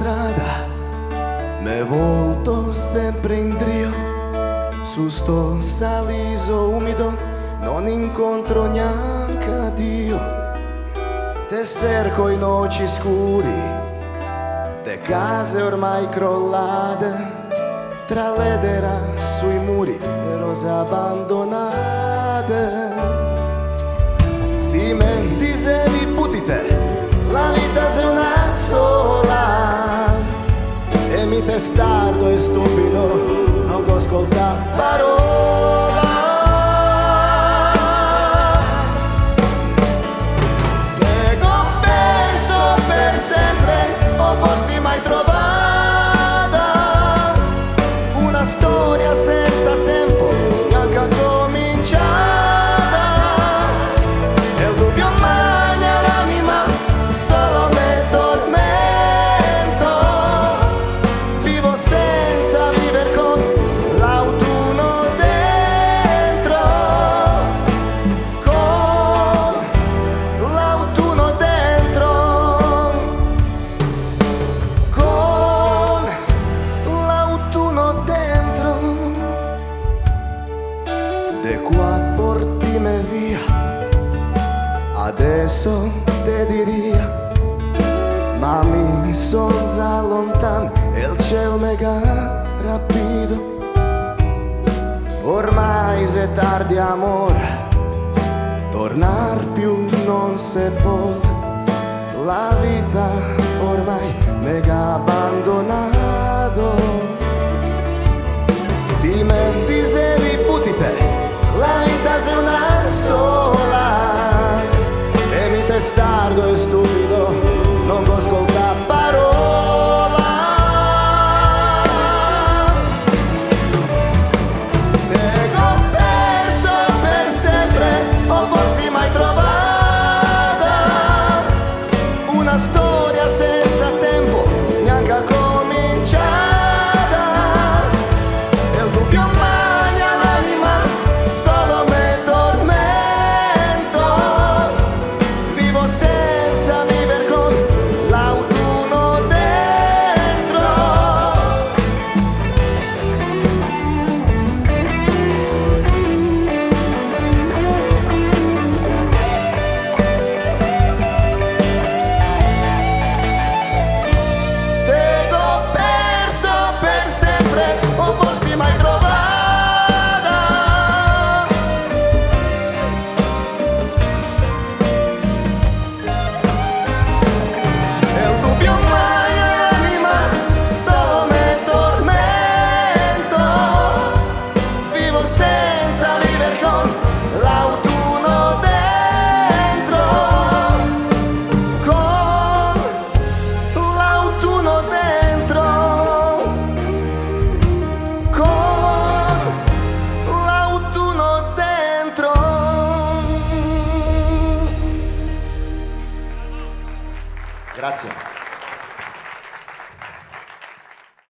strada, me volto sempre in drio, su sto saliso umido non incontro neanche Dio. Te cerco in noci scuri, de case ormai crollate, tra l'edera sui muri e rose abbandonate. Ti me dicevi putite, la vita sei una sola, e mi testardo e stupido non ascolta parola. Te ho perso per sempre, o forse mai trovata una storia senza tempo, neanche cominciata. De qua portime via, adesso te diria, ma mi son già lontan e il cielo mega rapido. Ormai se tardi amore, tornar più non se può, la vita ormai mega abbandonato. Ti me dicevi putite, la vita sei una sola, e mi testardo e stupido non ascolta parola. Te ho perso per sempre, o forse mai trovata una storia senza tempo, neanche a cominciare. Grazie.